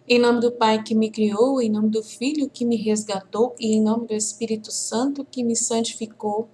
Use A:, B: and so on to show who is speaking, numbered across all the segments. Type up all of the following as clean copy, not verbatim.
A: Em nome do Pai que me criou, em nome do Filho que me resgatou e em nome do Espírito Santo que me santificou,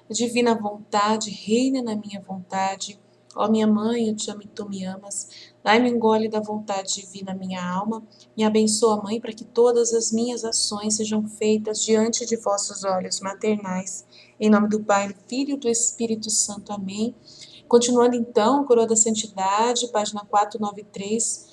A: divina vontade, reina na minha vontade. Ó minha mãe, eu te amo e tu me amas. Dai-me um gole da vontade divina, minha alma. Me abençoa, mãe, para que todas as minhas ações sejam feitas diante de vossos olhos maternais. Em nome do Pai, do Filho e do Espírito Santo. Amém. Continuando então, Coroa da Santidade, página 493.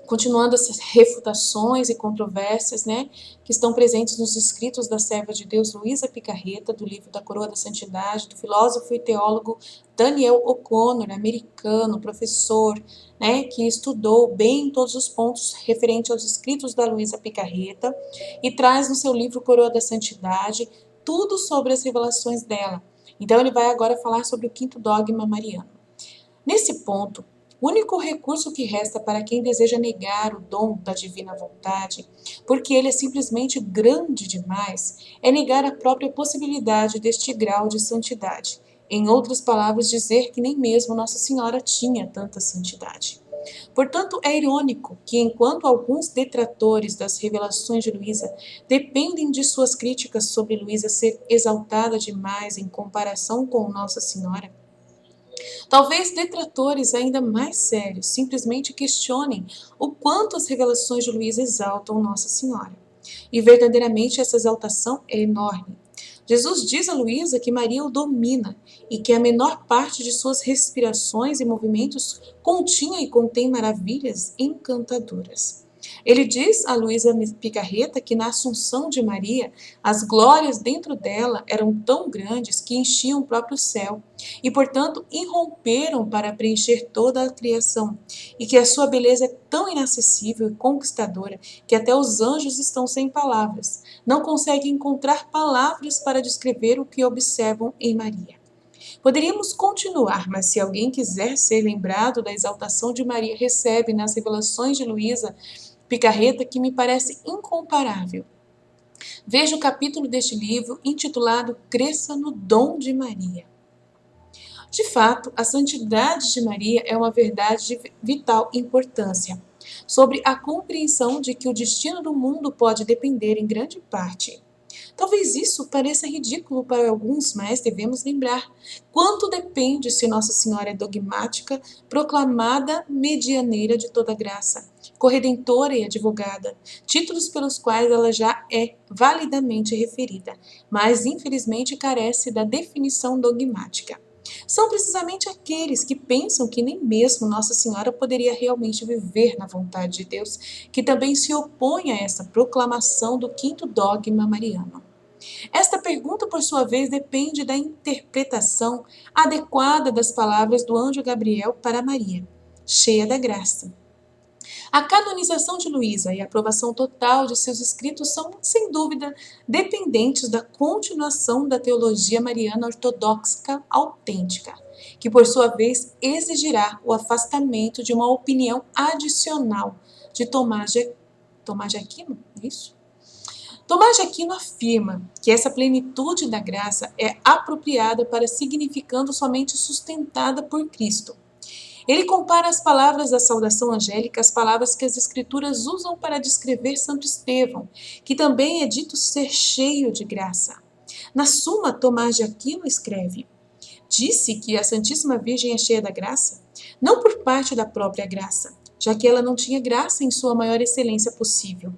A: Continuando essas refutações e controvérsias, né, que estão presentes nos escritos da serva de Deus Luísa Picarreta, do livro da Coroa da Santidade, do filósofo e teólogo Daniel O'Connor, americano, professor, né, que estudou bem todos os pontos referentes aos escritos da Luísa Picarreta e traz no seu livro Coroa da Santidade tudo sobre as revelações dela. Então ele vai agora falar sobre o quinto dogma mariano. Nesse ponto, o único recurso que resta para quem deseja negar o dom da divina vontade, porque ele é simplesmente grande demais, é negar a própria possibilidade deste grau de santidade. Em outras palavras, dizer que nem mesmo Nossa Senhora tinha tanta santidade. Portanto, é irônico que, enquanto alguns detratores das revelações de Luísa dependem de suas críticas sobre Luísa ser exaltada demais em comparação com Nossa Senhora, talvez detratores ainda mais sérios simplesmente questionem o quanto as revelações de Luísa exaltam Nossa Senhora. E verdadeiramente essa exaltação é enorme. Jesus diz a Luísa que Maria o domina e que a menor parte de suas respirações e movimentos continha e contém maravilhas encantadoras. Ele diz a Luísa Picarreta que na Assunção de Maria, as glórias dentro dela eram tão grandes que enchiam o próprio céu e, portanto, irromperam para preencher toda a criação, e que a sua beleza é tão inacessível e conquistadora que até os anjos estão sem palavras, não conseguem encontrar palavras para descrever o que observam em Maria. Poderíamos continuar, mas se alguém quiser ser lembrado da exaltação de Maria, recebe nas revelações de Luísa Picarreta, que me parece incomparável. Veja o capítulo deste livro intitulado Cresça no Dom de Maria. De fato, a santidade de Maria é uma verdade de vital importância, sobre a compreensão de que o destino do mundo pode depender em grande parte. Talvez isso pareça ridículo para alguns, mas devemos lembrar quanto depende se Nossa Senhora é dogmática, proclamada medianeira de toda graça, corredentora e advogada, títulos pelos quais ela já é validamente referida, mas infelizmente carece da definição dogmática. São precisamente aqueles que pensam que nem mesmo Nossa Senhora poderia realmente viver na vontade de Deus, que também se opõem a essa proclamação do quinto dogma mariano. Esta pergunta, por sua vez, depende da interpretação adequada das palavras do anjo Gabriel para Maria, cheia da graça. A canonização de Luísa e a aprovação total de seus escritos são, sem dúvida, dependentes da continuação da teologia mariana ortodoxa autêntica, que, por sua vez, exigirá o afastamento de uma opinião adicional de Tomás de Aquino, é isso? Tomás de Aquino afirma que essa plenitude da graça é apropriada para significando somente sustentada por Cristo. Ele compara as palavras da saudação angélica às palavras que as Escrituras usam para descrever Santo Estevão, que também é dito ser cheio de graça. Na Suma, Tomás de Aquino escreve: disse que a Santíssima Virgem é cheia da graça, não por parte da própria graça, já que ela não tinha graça em sua maior excelência possível.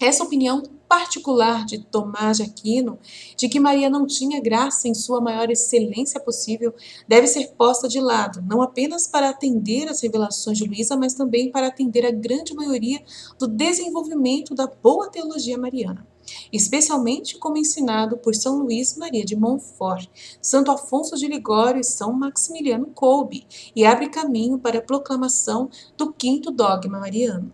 A: Essa opinião particular de Tomás de Aquino, de que Maria não tinha graça em sua maior excelência possível, deve ser posta de lado, não apenas para atender às revelações de Luísa, mas também para atender à grande maioria do desenvolvimento da boa teologia mariana, especialmente como ensinado por São Luís Maria de Montfort, Santo Afonso de Ligório e São Maximiliano Kolbe, e abre caminho para a proclamação do quinto dogma mariano.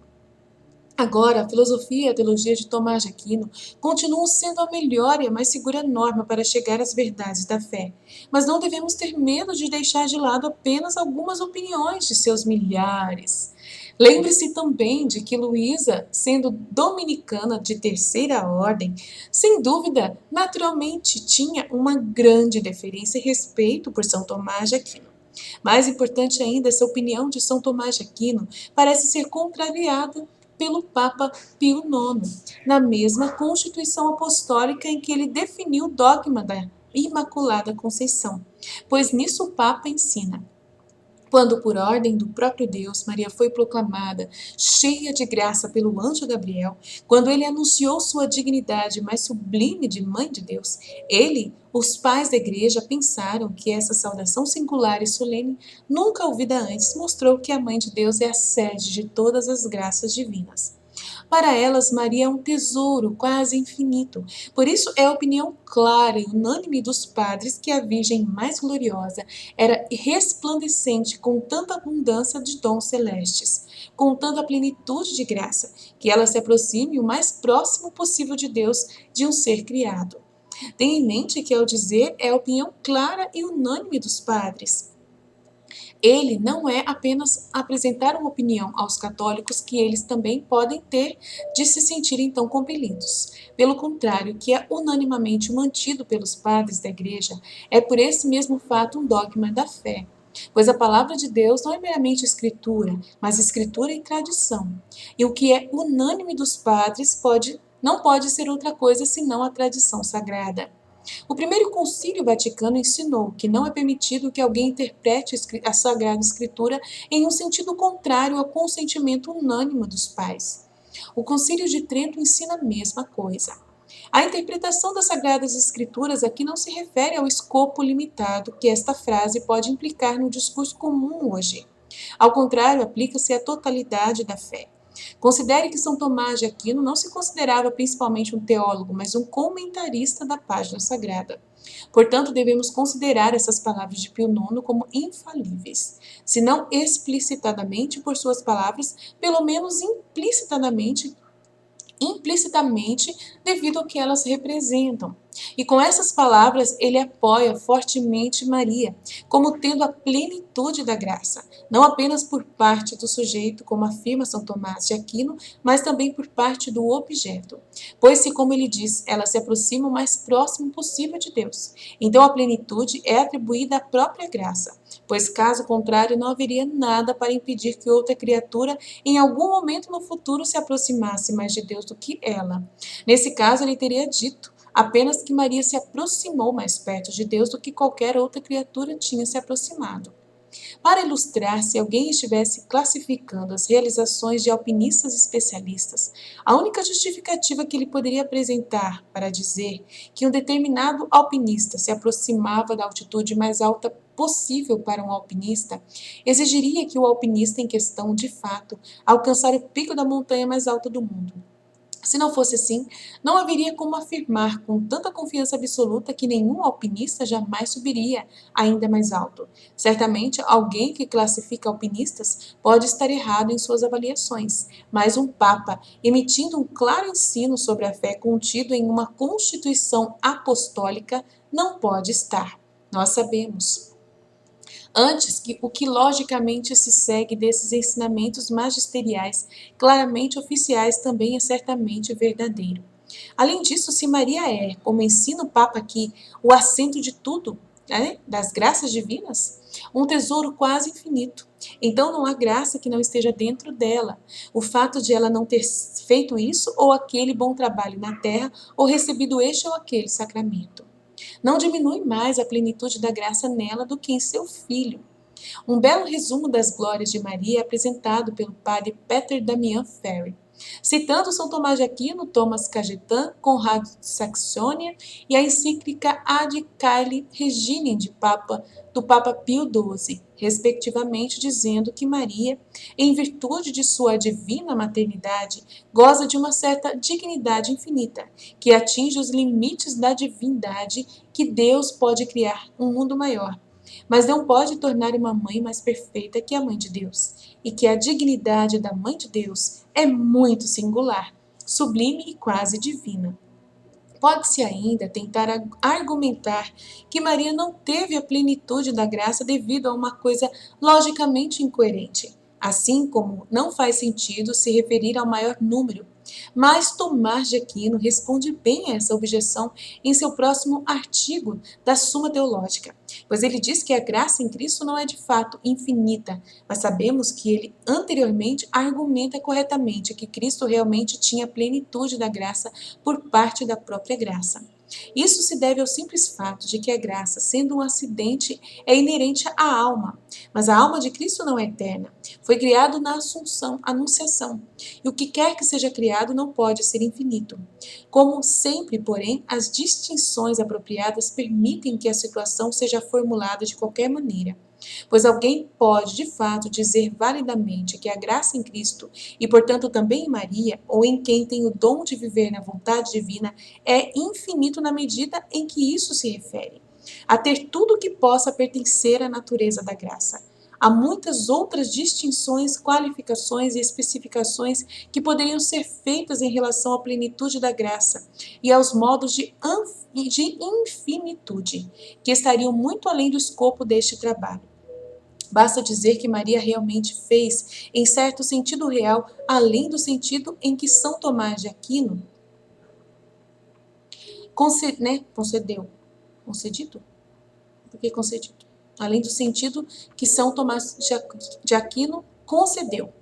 A: Agora, a filosofia e a teologia de Tomás de Aquino continuam sendo a melhor e a mais segura norma para chegar às verdades da fé, mas não devemos ter medo de deixar de lado apenas algumas opiniões de seus milhares. Lembre-se também de que Luísa, sendo dominicana de terceira ordem, sem dúvida, naturalmente tinha uma grande deferência e respeito por São Tomás de Aquino. Mais importante ainda, essa opinião de São Tomás de Aquino parece ser contrariada pelo Papa Pio IX, na mesma Constituição Apostólica em que ele definiu o dogma da Imaculada Conceição, pois nisso o Papa ensina: quando, por ordem do próprio Deus, Maria foi proclamada cheia de graça pelo anjo Gabriel, quando ele anunciou sua dignidade mais sublime de Mãe de Deus, os pais da Igreja, pensaram que essa saudação singular e solene, nunca ouvida antes, mostrou que a Mãe de Deus é a sede de todas as graças divinas. Para elas, Maria é um tesouro quase infinito. Por isso, é a opinião clara e unânime dos padres que a Virgem mais gloriosa era resplandecente com tanta abundância de dons celestes, com tanta plenitude de graça, que ela se aproxime o mais próximo possível de Deus, de um ser criado. Tenha em mente que, ao dizer, é a opinião clara e unânime dos padres. Ele não é apenas apresentar uma opinião aos católicos que eles também podem ter de se sentirem tão compelidos. Pelo contrário, que é unanimamente mantido pelos padres da Igreja, é por esse mesmo fato um dogma da fé. Pois a palavra de Deus não é meramente escritura, mas escritura e tradição. E o que é unânime dos padres não pode ser outra coisa senão a tradição sagrada. O primeiro concílio vaticano ensinou que não é permitido que alguém interprete a Sagrada Escritura em um sentido contrário ao consentimento unânime dos pais. O Concílio de Trento ensina a mesma coisa. A interpretação das Sagradas Escrituras aqui não se refere ao escopo limitado que esta frase pode implicar no discurso comum hoje. Ao contrário, aplica-se à totalidade da fé. Considere que São Tomás de Aquino não se considerava principalmente um teólogo, mas um comentarista da página sagrada. Portanto, devemos considerar essas palavras de Pio IX como infalíveis, se não explicitadamente por suas palavras, pelo menos implicitamente devido ao que elas representam. E com essas palavras ele apoia fortemente Maria, como tendo a plenitude da graça, não apenas por parte do sujeito, como afirma São Tomás de Aquino, mas também por parte do objeto. Pois se, como ele diz, ela se aproxima o mais próximo possível de Deus, então a plenitude é atribuída à própria graça, pois caso contrário não haveria nada para impedir que outra criatura em algum momento no futuro se aproximasse mais de Deus do que ela. Nesse caso, ele teria dito apenas que Maria se aproximou mais perto de Deus do que qualquer outra criatura tinha se aproximado. Para ilustrar, se alguém estivesse classificando as realizações de alpinistas especialistas, a única justificativa que ele poderia apresentar para dizer que um determinado alpinista se aproximava da altitude mais alta possível para um alpinista, exigiria que o alpinista em questão, de fato, alcançar o pico da montanha mais alta do mundo. Se não fosse assim, não haveria como afirmar com tanta confiança absoluta que nenhum alpinista jamais subiria ainda mais alto. Certamente, alguém que classifica alpinistas pode estar errado em suas avaliações, mas um Papa, emitindo um claro ensino sobre a fé contido em uma Constituição Apostólica, não pode estar. Nós sabemos. Antes, que o que logicamente se segue desses ensinamentos magisteriais, claramente oficiais, também é certamente verdadeiro. Além disso, se Maria é, como ensina o Papa aqui, o assento de tudo, das graças divinas, um tesouro quase infinito, então não há graça que não esteja dentro dela. O fato de ela não ter feito isso ou aquele bom trabalho na terra, ou recebido este ou aquele sacramento, não diminui mais a plenitude da graça nela do que em seu filho. Um belo resumo das glórias de Maria é apresentado pelo padre Peter Damian Ferry, citando São Tomás de Aquino, Thomas Cajetan, Conrado de Saxônia e a encíclica Ad Caeli Reginae do Papa Pio XII, respectivamente, dizendo que Maria, em virtude de sua divina maternidade, goza de uma certa dignidade infinita, que atinge os limites da divindade, que Deus pode criar um mundo maior, mas não pode tornar uma mãe mais perfeita que a Mãe de Deus, e que a dignidade da Mãe de Deus é muito singular, sublime e quase divina. Pode-se ainda tentar argumentar que Maria não teve a plenitude da graça devido a uma coisa logicamente incoerente, assim como não faz sentido se referir ao maior número. Mas Tomás de Aquino responde bem a essa objeção em seu próximo artigo da Suma Teológica, pois ele diz que a graça em Cristo não é de fato infinita, mas sabemos que ele anteriormente argumenta corretamente que Cristo realmente tinha a plenitude da graça por parte da própria graça. Isso se deve ao simples fato de que a graça, sendo um acidente, é inerente à alma, mas a alma de Cristo não é eterna. Foi criado na Assunção, Anunciação, e o que quer que seja criado não pode ser infinito. Como sempre, porém, as distinções apropriadas permitem que a situação seja formulada de qualquer maneira. Pois alguém pode, de fato, dizer validamente que a graça em Cristo, e portanto também em Maria, ou em quem tem o dom de viver na vontade divina, é infinito na medida em que isso se refere a ter tudo o que possa pertencer à natureza da graça. Há muitas outras distinções, qualificações e especificações que poderiam ser feitas em relação à plenitude da graça e aos modos de infinitude, que estariam muito além do escopo deste trabalho. Basta dizer que Maria realmente fez, em certo sentido real, além do sentido em que São Tomás de Aquino concedido? Por que concedido? Além do sentido que São Tomás de Aquino concedeu.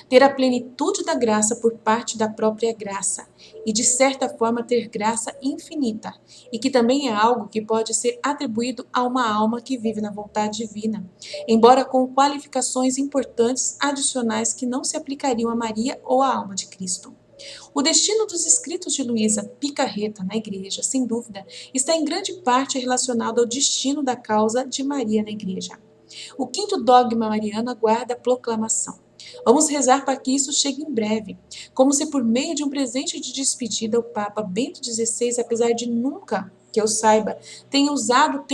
A: Ter a plenitude da graça por parte da própria graça, e de certa forma ter graça infinita, e que também é algo que pode ser atribuído a uma alma que vive na vontade divina, embora com qualificações importantes adicionais que não se aplicariam a Maria ou à alma de Cristo. O destino dos escritos de Luísa Picarreta na Igreja, sem dúvida, está em grande parte relacionado ao destino da causa de Maria na Igreja. O quinto dogma mariano aguarda a proclamação. Vamos rezar para que isso chegue em breve, como se por meio de um presente de despedida o Papa Bento XVI, apesar de nunca, que eu saiba, tenha usado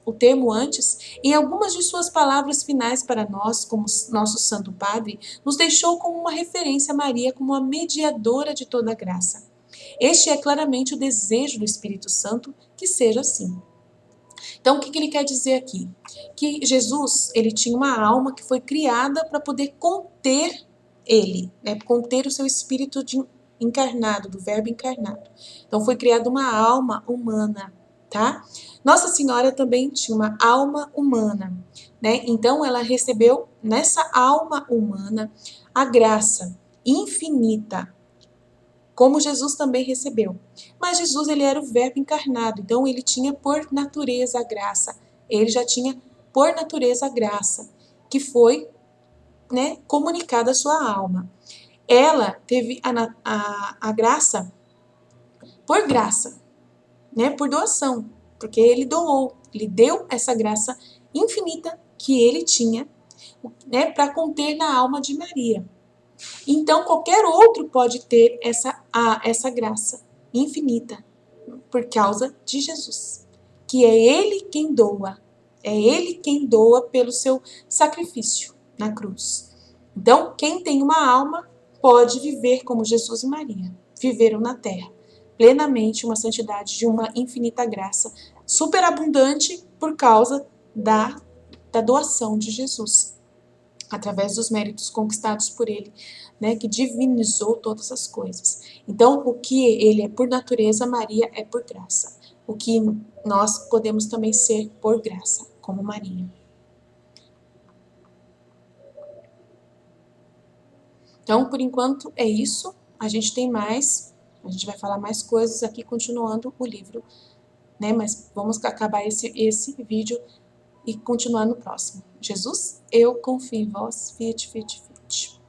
A: o termo antes, em algumas de suas palavras finais para nós, como nosso Santo Padre, nos deixou como uma referência a Maria como a mediadora de toda a graça. Este é claramente o desejo do Espírito Santo que seja assim. Então, o que ele quer dizer aqui? Que Jesus, ele tinha uma alma que foi criada para poder conter ele, né? Conter o seu espírito encarnado, do verbo encarnado. Então, foi criada uma alma humana, tá? Nossa Senhora também tinha uma alma humana, né? Então, ela recebeu nessa alma humana a graça infinita, como Jesus também recebeu. Mas Jesus, ele era o verbo encarnado, então ele tinha por natureza a graça. Ele já tinha por natureza a graça, que foi, né, comunicada à sua alma. Ela teve a graça por graça, né, por doação, porque ele doou, ele deu essa graça infinita que ele tinha, né, para conter na alma de Maria. Então, qualquer outro pode ter essa graça infinita por causa de Jesus, que é Ele quem doa, é Ele quem doa pelo seu sacrifício na cruz. Então, quem tem uma alma pode viver como Jesus e Maria viveram na terra, plenamente uma santidade de uma infinita graça, superabundante por causa da doação de Jesus, através dos méritos conquistados por ele, né, que divinizou todas as coisas. Então, o que ele é por natureza, Maria é por graça. O que nós podemos também ser por graça, como Maria. Então, por enquanto, é isso. A gente tem mais, a gente vai falar mais coisas aqui, continuando o livro, né, mas vamos acabar esse vídeo e continuar no próximo. Jesus, eu confio em vós, fiat, fiat, fiat.